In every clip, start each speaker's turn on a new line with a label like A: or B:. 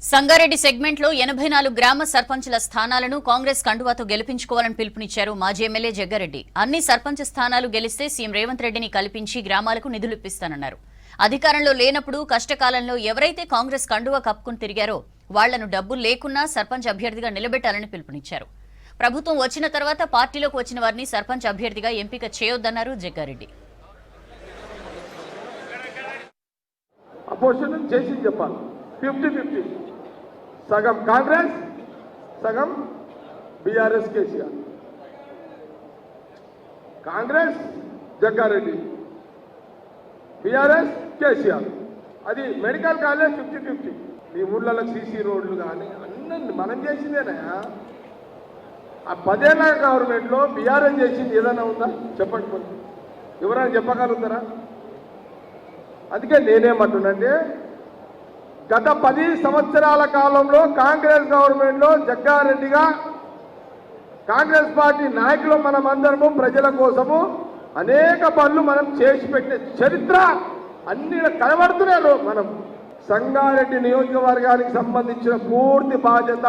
A: Sangareddy segment లో 84 గ్రామ సర్పంచుల స్థానాలను కాంగ్రెస్ కండువాతో గెలిపించుకోవాలని పిలుపునిచ్చారు మాజీ ఎమ్మెల్యే జగ్గారెడ్డి. అన్ని సర్పంచ్ స్థానాలు గెలిస్తే సీఎం రేవంత్ రెడ్డిని కల్పించి గ్రామాలకు నిధులు ఇప్పిస్తానన్నారు. అధికారంలో లేనప్పుడు కష్టకాలంలో ఎవరైతే కాంగ్రెస్ కండువా కప్పుకుని తిరిగారో వాళ్లను డబ్బులు లేకున్నా సర్పంచ్ అభ్యర్థిగా నిలబెట్టాలని పిలుపునిచ్చారు. ప్రభుత్వం వచ్చిన తర్వాత పార్టీలోకి వచ్చిన వారిని సర్పంచ్ అభ్యర్థిగా ఎంపిక చేయొద్దన్నారు జగ్గారెడ్డి.
B: అపోజిషన్ చేసి చెప్పాలి 50-50 సగం కాంగ్రెస్ సగం బీఆర్ఎస్ కేసీఆర్. కాంగ్రెస్ జగ్గారెడ్డి, బీఆర్ఎస్ కేసీఆర్. అది మెడికల్ కాలేజ్ 50-50. మీ ఊళ్ళలో సీసీ రోడ్లు కానీ అన్నీ మనం చేసిందేనా? ఆ 10 ఏళ్ల గవర్నమెంట్లో బీఆర్ఎస్ చేసింది ఏదైనా ఉందా చెప్పండి, కొంచెం ఎవరైనా చెప్పగలుగుతారా? అందుకే నేనేమంటున్నానంటే గత 10 సంవత్సరాల కాలంలో కాంగ్రెస్ గవర్నమెంట్లో జగ్గారెడ్డిగా కాంగ్రెస్ పార్టీ నాయకులు మనమందరము ప్రజల కోసము అనేక పనులు మనం చేసి పెట్టిన చరిత్ర అన్ని కనబడుతున్నారు. మనం సంగారెడ్డి నియోజకవర్గానికి సంబంధించిన పూర్తి బాధ్యత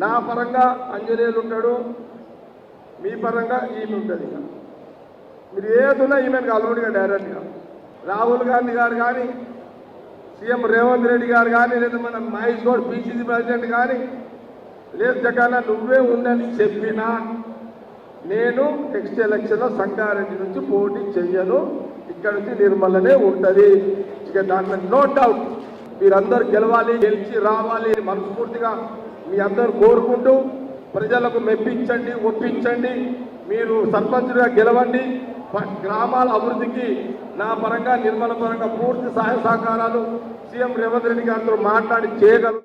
B: నా పరంగా అంజనేయులు ఉంటాడు, మీ పరంగా ఈమె ఉంటుంది. మీరు ఏదున్నా ఈమెను కలవడుగా డైరెక్ట్గా. రాహుల్ గాంధీ గారు కానీ, సీఎం రేవంత్ రెడ్డి గారు కానీ, లేదా మన మహేష్ గౌడ్ పిసిసి ప్రెసిడెంట్ కానీ, లేదు జగన్ నువ్వే ఉండని చెప్పినా నేను నెక్స్ట్ ఎలక్షన్లో సంగారెడ్డి నుంచి పోటీ చెయ్యను, ఇక్కడ నుంచి నిర్మలనే ఉంటుంది. ఇక దాంట్లో నో డౌట్. మీరందరూ గెలవాలి, గెలిచి రావాలి మనస్ఫూర్తిగా మీ అందరూ కోరుకుంటూ ప్రజలకు మెప్పించండి, ఒప్పించండి. మీరు సర్పంచ్గా గెలవండి. గ్రామాల అభివృద్ధికి నా పరంగా నిర్మల పరంగా పూర్తి సహాయ సహకారాలు సీఎం రేవంత్ రెడ్డి గారితో మాట్లాడి చేయగలరు.